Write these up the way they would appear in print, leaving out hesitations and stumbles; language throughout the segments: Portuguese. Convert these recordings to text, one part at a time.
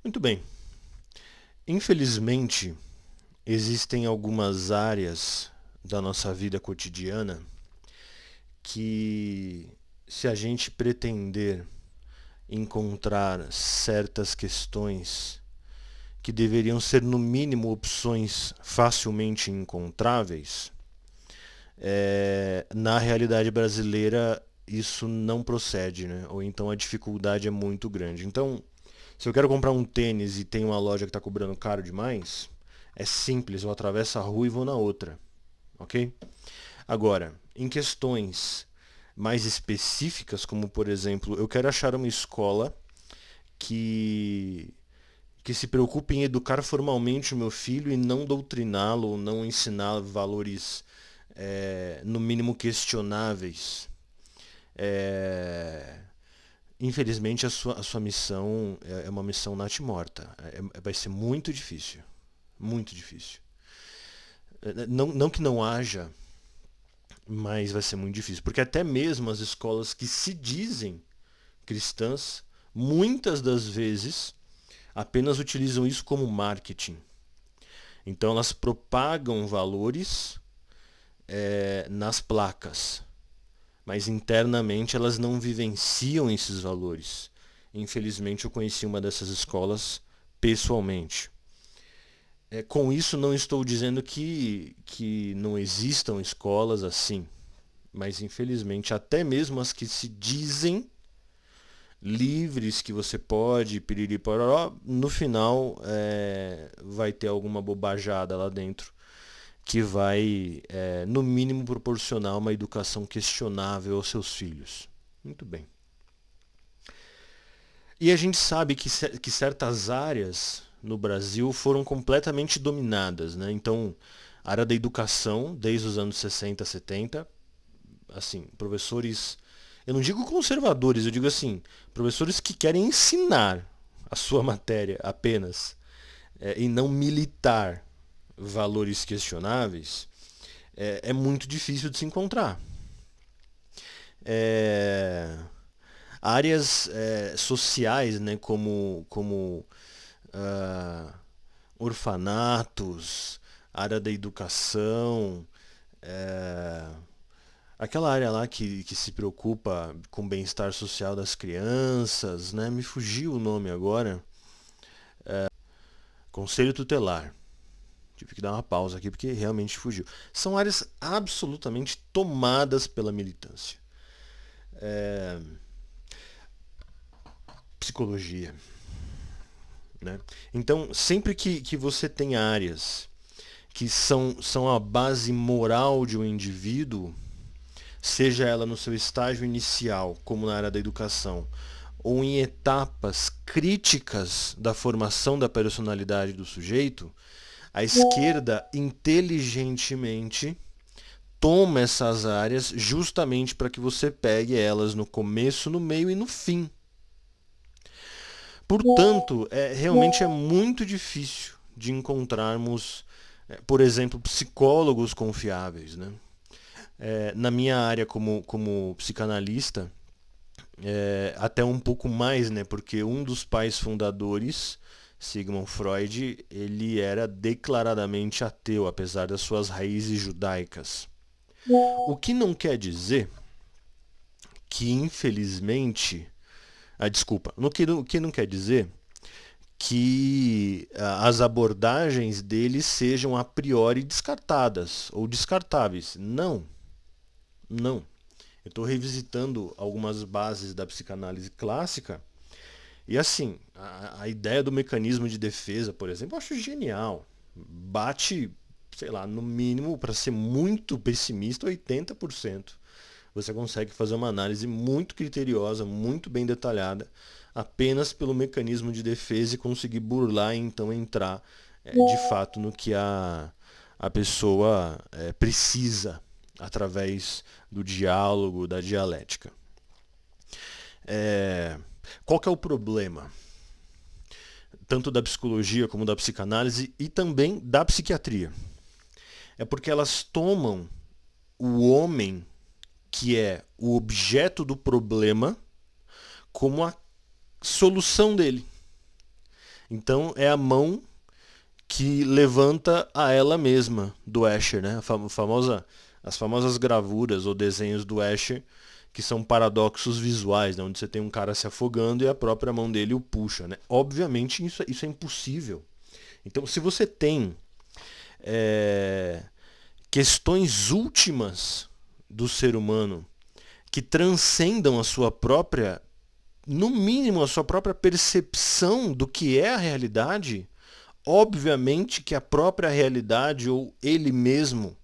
Muito bem. Infelizmente, existem algumas áreas da nossa vida cotidiana que, se a gente pretender encontrar certas questões que deveriam ser, no mínimo, opções facilmente encontráveis, na realidade brasileira isso não procede, né? Ou então a dificuldade é muito grande. Então, se eu quero comprar um tênis e tem uma loja que está cobrando caro demais, é simples, eu atravesso a rua e vou na outra, ok? Agora, em questões mais específicas, como por exemplo, eu quero achar uma escola que que se preocupe em educar formalmente o meu filho e não doutriná-lo, ou não ensinar valores no mínimo questionáveis. É, Infelizmente a sua missão é uma missão natimorta. Vai ser muito difícil. Muito difícil. Não que não haja, mas vai ser muito difícil. Porque até mesmo as escolas que se dizem cristãs, muitas das vezes apenas utilizam isso como marketing. Então elas propagam valores nas placas, mas internamente elas não vivenciam esses valores. Infelizmente eu conheci uma dessas escolas pessoalmente. Com isso não estou dizendo que não existam escolas assim, mas infelizmente até mesmo as que se dizem livres, que você pode, piriri pororó, no final vai ter alguma bobajada lá dentro que vai, no mínimo, proporcionar uma educação questionável aos seus filhos. Muito bem. E a gente sabe que certas áreas no Brasil foram completamente dominadas, né? Então, a área da educação, desde os anos 60, 70, assim, professores, eu não digo conservadores, eu digo assim, professores que querem ensinar a sua matéria apenas, e não militar valores questionáveis, é muito difícil de se encontrar. É, Áreas sociais, né, como ah, orfanatos, área da educação, é, aquela área lá que se preocupa com o bem-estar social das crianças, né? Me fugiu o nome agora. Conselho tutelar. Tive que dar uma pausa aqui porque realmente fugiu. São áreas absolutamente tomadas pela militância. É, Psicologia, né? Então, sempre que você tem áreas que são a base moral de um indivíduo, seja ela no seu estágio inicial, como na área da educação, ou em etapas críticas da formação da personalidade do sujeito, a esquerda inteligentemente toma essas áreas justamente para que você pegue elas no começo, no meio e no fim. Portanto, realmente é muito difícil de encontrarmos, por exemplo, psicólogos confiáveis, né? Na minha área como psicanalista, até um pouco mais, né? Porque um dos pais fundadores, Sigmund Freud, ele era declaradamente ateu, apesar das suas raízes judaicas. O que não quer dizer que, infelizmente, desculpa, o que não quer dizer que as abordagens deles sejam a priori descartadas ou descartáveis. Não, não. Eu estou revisitando algumas bases da psicanálise clássica e assim, a ideia do mecanismo de defesa, por exemplo, eu acho genial. Bate, sei lá, no mínimo, para ser muito pessimista, 80%. Você consegue fazer uma análise muito criteriosa, muito bem detalhada, apenas pelo mecanismo de defesa e conseguir burlar e então entrar de fato no que a pessoa precisa através do diálogo, da dialética. É, Qual que é o problema? Tanto da psicologia como da psicanálise e também da psiquiatria. É porque elas tomam o homem, que é o objeto do problema, como a solução dele. Então é a mão que levanta a ela mesma do Escher, né? As famosas gravuras ou desenhos do Escher, que são paradoxos visuais, né? Onde você tem um cara se afogando e a própria mão dele o puxa, né? Obviamente isso é impossível. Então, se você tem questões últimas do ser humano que transcendam a sua própria, no mínimo, a sua própria percepção do que é a realidade, obviamente que a própria realidade ou ele mesmo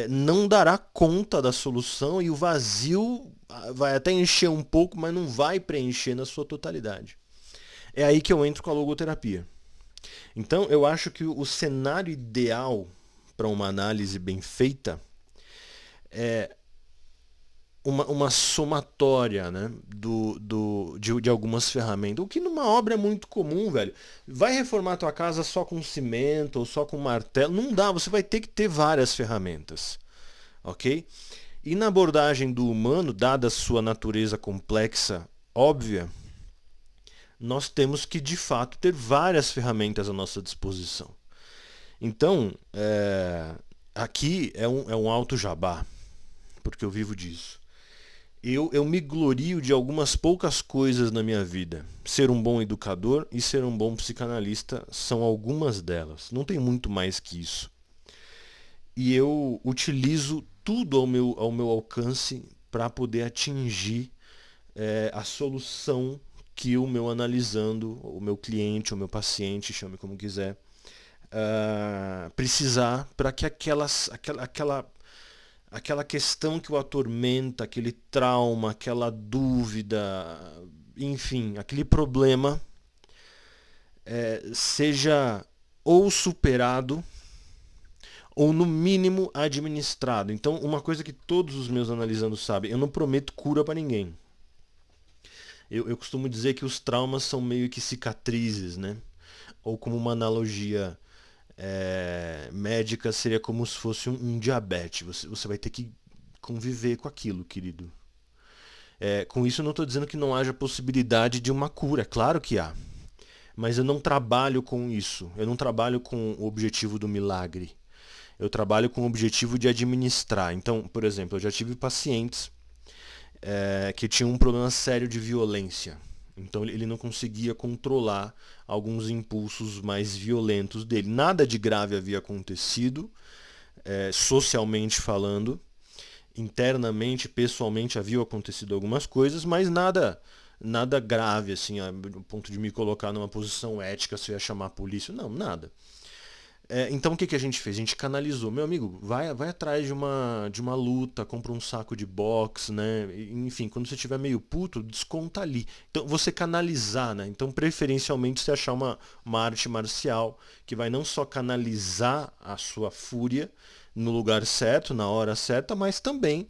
não dará conta da solução e o vazio vai até encher um pouco, mas não vai preencher na sua totalidade. É aí que eu entro com a logoterapia. Então eu acho que o cenário ideal para uma análise bem feita é uma somatória, né, de algumas ferramentas. O que numa obra é muito comum, velho. Vai reformar a tua casa só com cimento ou só com martelo? Não dá, você vai ter que ter várias ferramentas. Ok? E na abordagem do humano, dada a sua natureza complexa, óbvia, nós temos que de fato ter várias ferramentas à nossa disposição. Então, aqui é um alto jabá, porque eu vivo disso. Eu me glorio de algumas poucas coisas na minha vida. Ser um bom educador e ser um bom psicanalista são algumas delas. Não tem muito mais que isso. E eu utilizo tudo ao meu alcance para poder atingir a solução que o meu analisando, o meu cliente, o meu paciente, chame como quiser, precisar para que aquela questão que o atormenta, aquele trauma, aquela dúvida, enfim, aquele problema seja ou superado ou no mínimo administrado. Então, uma coisa que todos os meus analisandos sabem, eu não prometo cura para ninguém. Eu costumo dizer que os traumas são meio que cicatrizes, né? Ou como uma analogia médica, seria como se fosse um diabetes. Você vai ter que conviver com aquilo, querido. Com isso eu não estou dizendo que não haja possibilidade de uma cura, é claro que há. Mas eu não trabalho com isso. Eu não trabalho com o objetivo do milagre. Eu trabalho com o objetivo de administrar. Então, por exemplo, eu já tive pacientes que tinham um problema sério de violência. Então ele não conseguia controlar alguns impulsos mais violentos dele. Nada de grave havia acontecido, socialmente falando. Internamente, pessoalmente, haviam acontecido algumas coisas, mas nada grave, assim, a ponto de me colocar numa posição ética se eu ia chamar a polícia. Não, nada. Então o que a gente fez? A gente canalizou. Meu amigo, vai atrás de uma luta, compra um saco de boxe, né? Enfim, quando você estiver meio puto, desconta ali. Então você canalizar, né? Então preferencialmente você achar uma arte marcial que vai não só canalizar a sua fúria no lugar certo, na hora certa, mas também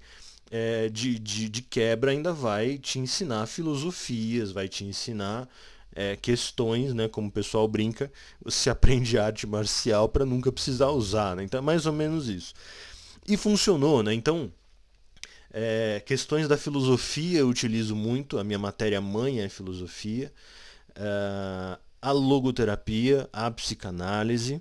de quebra ainda vai te ensinar filosofias, vai te ensinar questões, né, como o pessoal brinca, você aprende arte marcial para nunca precisar usar, né? Então é mais ou menos isso. E funcionou, né? Então, questões da filosofia eu utilizo muito, a minha matéria-mãe é filosofia, a logoterapia, a psicanálise,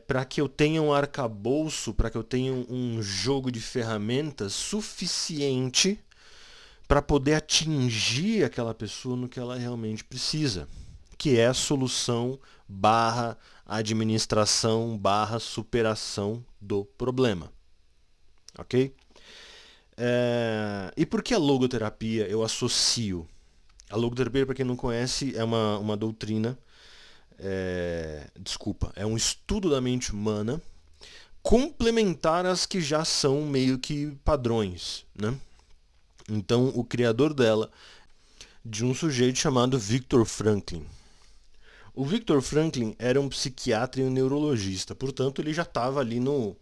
para que eu tenha um arcabouço, para que eu tenha um jogo de ferramentas suficiente para poder atingir aquela pessoa no que ela realmente precisa, que é a solução barra administração barra superação do problema. Ok? E por que a logoterapia eu associo? A logoterapia, para quem não conhece, é uma doutrina, é um estudo da mente humana complementar às que já são meio que padrões, né? Então, o criador dela, de um sujeito chamado Viktor Franklin. O Viktor Franklin era um psiquiatra e um neurologista, portanto, ele já estava ali no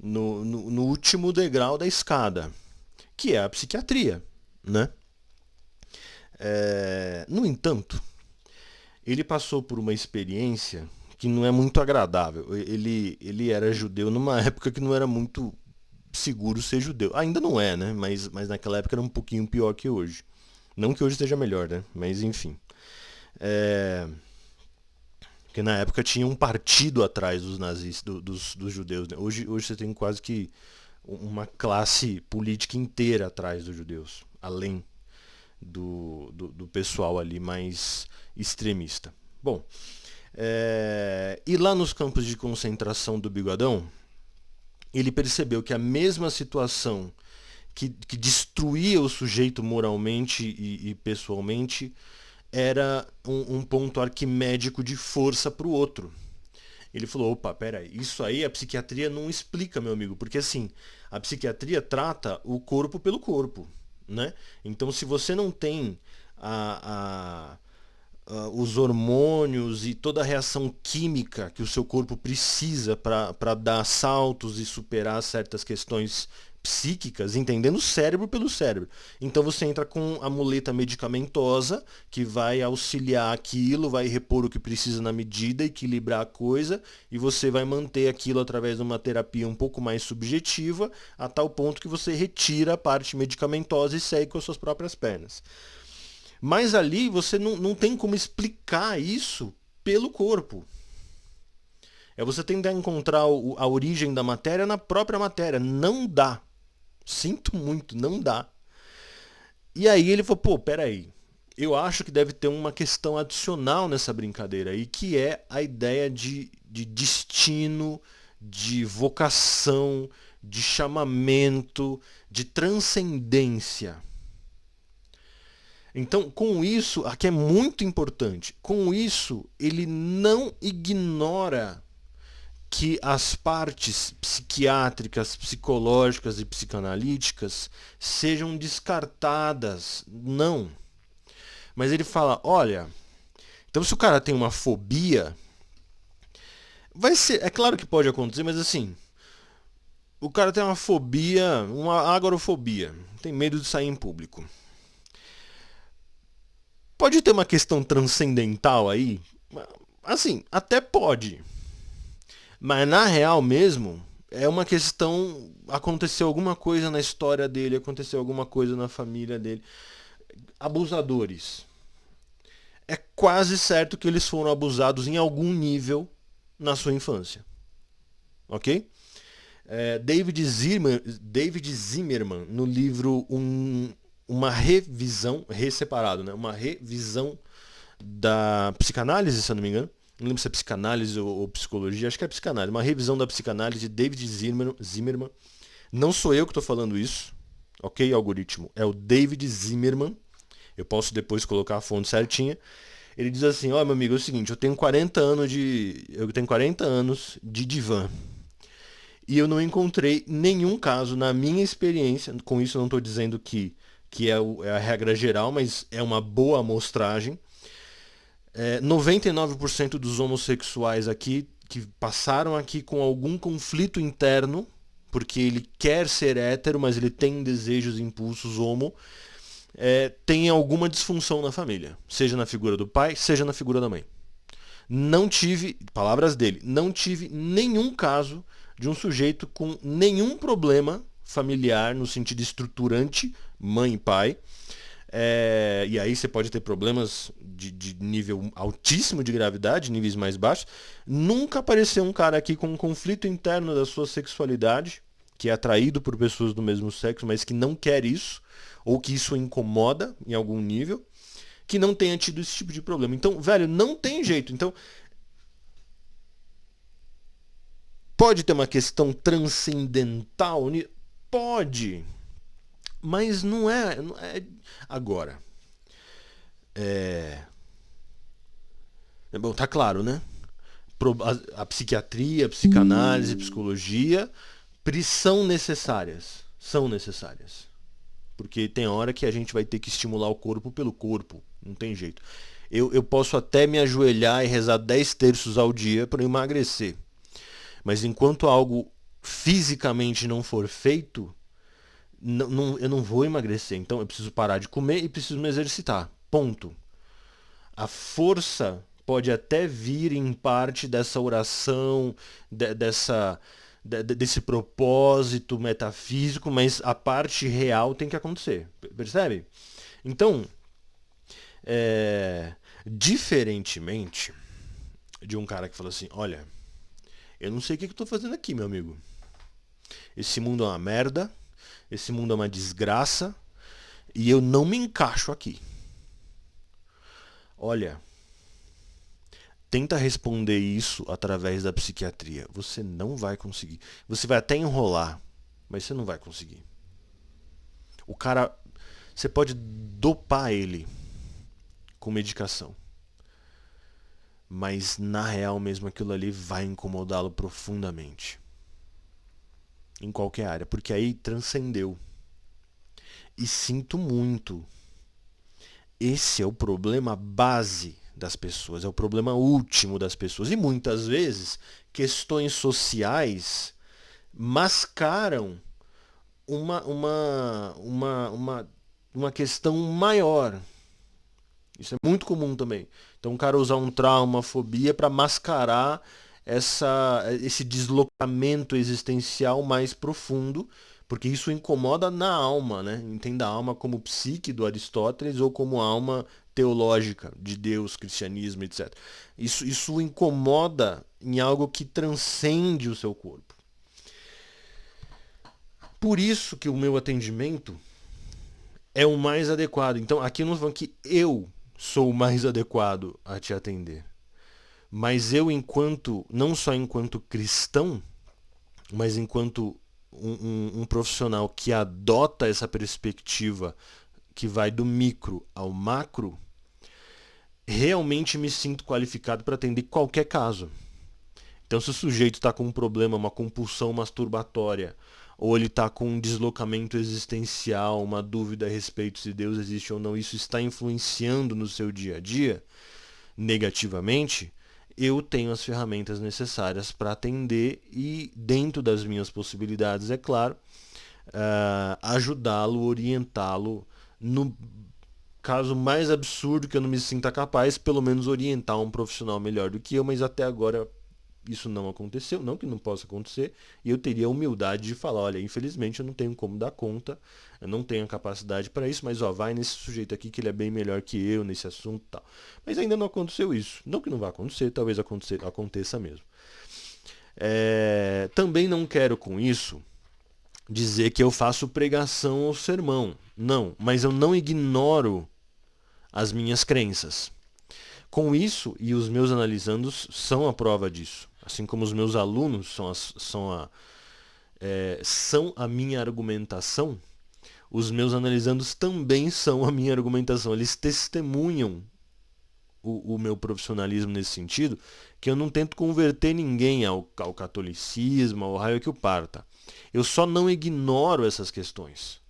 último degrau da escada, que é a psiquiatria, né? No entanto, ele passou por uma experiência que não é muito agradável. Ele era judeu numa época que não era muito seguro ser judeu. Ainda não é, né? Mas naquela época era um pouquinho pior que hoje. Não que hoje esteja melhor, né? Mas enfim. Porque na época tinha um partido atrás dos nazistas, dos judeus. Né? Hoje você tem quase que uma classe política inteira atrás dos judeus, além do pessoal ali mais extremista. Bom, e lá nos campos de concentração do Bigodão, ele percebeu que a mesma situação que destruía o sujeito moralmente e pessoalmente era um ponto arquimédico de força para o outro. Ele falou, opa, peraí, isso aí a psiquiatria não explica, meu amigo, porque assim, a psiquiatria trata o corpo pelo corpo, né? Então se você não tem os hormônios e toda a reação química que o seu corpo precisa para dar saltos e superar certas questões psíquicas, entendendo o cérebro pelo cérebro. Então você entra com a muleta medicamentosa que vai auxiliar aquilo, vai repor o que precisa na medida, equilibrar a coisa, e você vai manter aquilo através de uma terapia um pouco mais subjetiva, a tal ponto que você retira a parte medicamentosa e segue com as suas próprias pernas. Mas ali você não tem como explicar isso pelo corpo. É você tentar encontrar a origem da matéria na própria matéria. Não dá. Sinto muito, não dá. E aí ele falou, pô, peraí. Eu acho que deve ter uma questão adicional nessa brincadeira aí, que é a ideia de destino, de vocação, de chamamento, de transcendência. Então, com isso, aqui é muito importante, com isso ele não ignora que as partes psiquiátricas, psicológicas e psicanalíticas sejam descartadas. Não. Mas ele fala, olha, então se o cara tem uma fobia, vai ser, é claro que pode acontecer, mas assim, o cara tem uma fobia, uma agorafobia, tem medo de sair em público. Pode ter uma questão transcendental aí? Assim, até pode. Mas na real mesmo, é uma questão. Aconteceu alguma coisa na história dele, aconteceu alguma coisa na família dele. Abusadores. É quase certo que eles foram abusados em algum nível na sua infância. Ok? David Zimmerman, no livro uma revisão, separado, né? Uma revisão da psicanálise, se eu não me engano. Não lembro se é psicanálise ou psicologia, acho que é psicanálise. Uma revisão da psicanálise de David Zimmerman. Não sou eu que estou falando isso, ok, algoritmo? É o David Zimmerman. Eu posso depois colocar a fonte certinha. Ele diz assim, ó, meu amigo, é o seguinte, eu tenho 40 anos de divã. E eu não encontrei nenhum caso na minha experiência, com isso eu não estou dizendo que é a regra geral, mas é uma boa amostragem. 99% dos homossexuais aqui que passaram aqui com algum conflito interno, porque ele quer ser hétero, mas ele tem desejos e impulsos homo, tem alguma disfunção na família, seja na figura do pai, seja na figura da mãe. Não tive, palavras dele, não tive nenhum caso de um sujeito com nenhum problema familiar no sentido estruturante, mãe e pai. E aí você pode ter problemas de nível altíssimo de gravidade, níveis mais baixos. Nunca apareceu um cara aqui com um conflito interno da sua sexualidade, que é atraído por pessoas do mesmo sexo, mas que não quer isso, ou que isso o incomoda em algum nível, que não tenha tido esse tipo de problema. Então, velho, não tem jeito. Então, pode ter uma questão transcendental? Pode. Mas não é agora. Bom, tá claro, né? A psiquiatria, a psicanálise, a psicologia são necessárias. São necessárias. Porque tem hora que a gente vai ter que estimular o corpo pelo corpo. Não tem jeito. Eu posso até me ajoelhar e rezar 10 terços ao dia para emagrecer. Mas enquanto algo fisicamente não for feito, eu não vou emagrecer. Então eu preciso parar de comer e preciso me exercitar. Ponto. A força pode até vir em parte dessa oração, desse propósito metafísico, mas a parte real tem que acontecer. Percebe? Então, diferentemente de um cara que falou assim, olha, eu não sei o que eu tô fazendo aqui, meu amigo. Esse mundo é uma merda, esse mundo é uma desgraça, e eu não me encaixo aqui. Olha, tenta responder isso através da psiquiatria. Você não vai conseguir. Você vai até enrolar, mas você não vai conseguir. O cara, você pode dopar ele com medicação. Mas na real mesmo aquilo ali vai incomodá-lo profundamente. Em qualquer área, porque aí transcendeu. E sinto muito. Esse é o problema base das pessoas, é o problema último das pessoas. E muitas vezes questões sociais mascaram uma questão maior. Isso é muito comum também. Então o cara usar um trauma, uma fobia para mascarar esse deslocamento existencial mais profundo, porque isso incomoda na alma, né? Entenda a alma como psique do Aristóteles ou como alma teológica de Deus, cristianismo, etc. Isso incomoda em algo que transcende o seu corpo. Por isso que o meu atendimento é o mais adequado. Então aqui eu não estou falando que eu sou o mais adequado a te atender. Mas eu, não só enquanto cristão, mas enquanto um profissional que adota essa perspectiva que vai do micro ao macro, realmente me sinto qualificado para atender qualquer caso. Então, se o sujeito está com um problema, uma compulsão masturbatória, ou ele está com um deslocamento existencial, uma dúvida a respeito se Deus existe ou não, isso está influenciando no seu dia a dia negativamente, eu tenho as ferramentas necessárias para atender e, dentro das minhas possibilidades, é claro, ajudá-lo, orientá-lo no caso mais absurdo que eu não me sinta capaz, pelo menos orientar um profissional melhor do que eu, mas até agora isso não aconteceu, não que não possa acontecer, e eu teria a humildade de falar, olha, infelizmente eu não tenho como dar conta, eu não tenho a capacidade para isso, mas ó, vai nesse sujeito aqui que ele é bem melhor que eu nesse assunto e tal. Mas ainda não aconteceu isso. Não que não vai acontecer, talvez aconteça mesmo. Também não quero com isso dizer que eu faço pregação ou sermão. Não, mas eu não ignoro as minhas crenças. Com isso, e os meus analisandos são a prova disso, assim como os meus alunos são a minha argumentação, os meus analisandos também são a minha argumentação. Eles testemunham o meu profissionalismo nesse sentido, que eu não tento converter ninguém ao catolicismo, ao raio que o parta. Eu só não ignoro essas questões.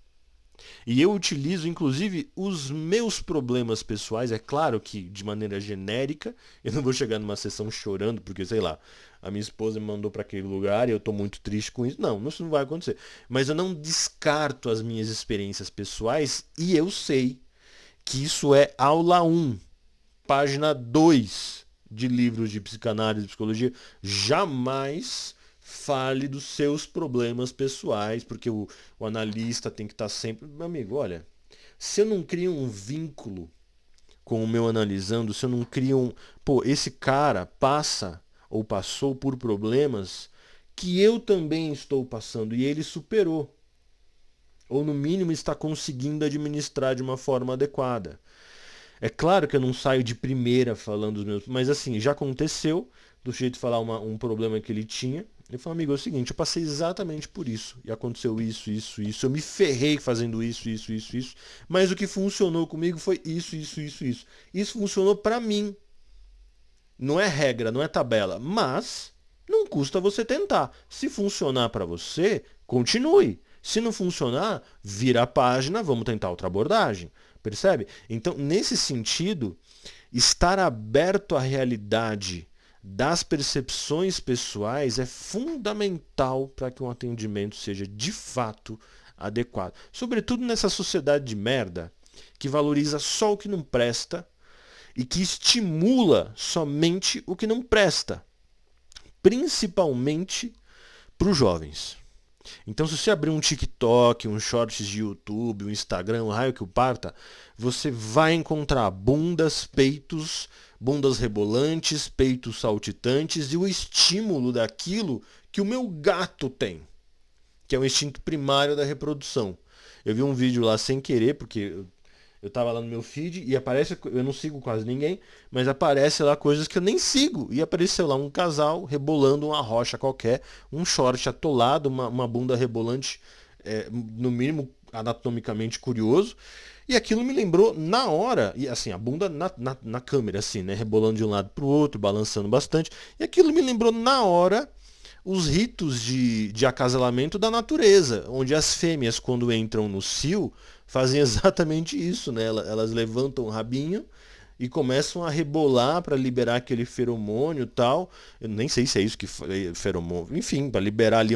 E eu utilizo, inclusive, os meus problemas pessoais. É claro que, de maneira genérica, eu não vou chegar numa sessão chorando, porque, sei lá, a minha esposa me mandou para aquele lugar e eu estou muito triste com isso. Não, isso não vai acontecer. Mas eu não descarto as minhas experiências pessoais e eu sei que isso é aula 1, página 2 de livros de psicanálise e psicologia. Jamais fale dos seus problemas pessoais, porque o analista tem que estar sempre... Meu amigo, olha, se eu não crio um vínculo com o meu analisando, se eu não crio um... Pô, esse cara passa ou passou por problemas que eu também estou passando e ele superou. Ou no mínimo está conseguindo administrar de uma forma adequada. É claro que eu não saio de primeira falando dos meus... Mas assim, já aconteceu do sujeito falar um problema que ele tinha. Eu falo, amigo, é o seguinte, eu passei exatamente por isso. E aconteceu isso, isso, isso. Eu me ferrei fazendo isso, isso, isso, isso. Mas o que funcionou comigo foi isso, isso, isso, isso. Isso funcionou pra mim. Não é regra, não é tabela. Mas não custa você tentar. Se funcionar pra você, continue. Se não funcionar, vira a página, vamos tentar outra abordagem. Percebe? Então, nesse sentido, estar aberto à realidade das percepções pessoais é fundamental para que um atendimento seja de fato adequado. Sobretudo nessa sociedade de merda que valoriza só o que não presta e que estimula somente o que não presta, principalmente para os jovens. Então, se você abrir um TikTok, um Shorts de YouTube, um Instagram, um raio que o parta, você vai encontrar bundas, peitos, bundas rebolantes, peitos saltitantes e o estímulo daquilo que o meu gato tem, que é o instinto primário da reprodução. Eu vi um vídeo lá sem querer, porque eu tava lá no meu feed e aparece, eu não sigo quase ninguém, mas aparece lá coisas que eu nem sigo. E apareceu lá um casal rebolando uma rocha qualquer, um short atolado, uma bunda rebolante, no mínimo anatomicamente curioso. E aquilo me lembrou na hora, e assim, a bunda na câmera, assim, né? Rebolando de um lado pro outro, balançando bastante. E aquilo me lembrou na hora os ritos de acasalamento da natureza, onde as fêmeas, quando entram no cio, fazem exatamente isso, né? Elas levantam o rabinho e começam a rebolar para liberar aquele feromônio e tal. Eu nem sei se é isso que é feromônio. Enfim, para liberar ali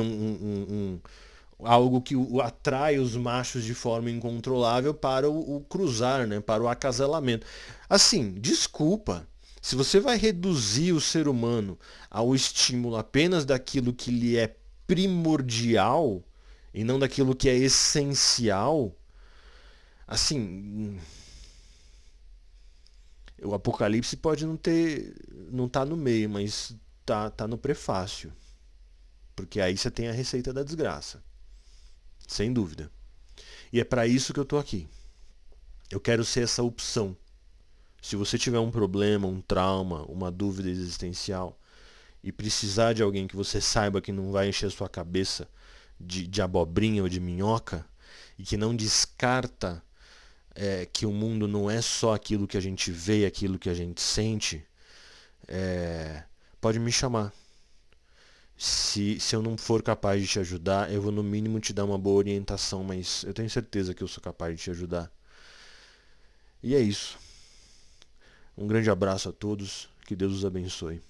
algo que atrai os machos de forma incontrolável para o cruzar, né? Para o acasalamento. Assim, desculpa. Se você vai reduzir o ser humano ao estímulo apenas daquilo que lhe é primordial e não daquilo que é essencial, assim, o Apocalipse pode não tá no meio, mas tá no prefácio, porque aí você tem a receita da desgraça, sem dúvida. E é para isso que eu tô aqui. Eu quero ser essa opção. Se você tiver um problema, um trauma, uma dúvida existencial e precisar de alguém que você saiba que não vai encher a sua cabeça de abobrinha ou de minhoca e que não descarta que o mundo não é só aquilo que a gente vê, aquilo que a gente sente, pode me chamar. Se eu não for capaz de te ajudar, eu vou no mínimo te dar uma boa orientação, mas eu tenho certeza que eu sou capaz de te ajudar. E é isso. Um grande abraço a todos, que Deus os abençoe.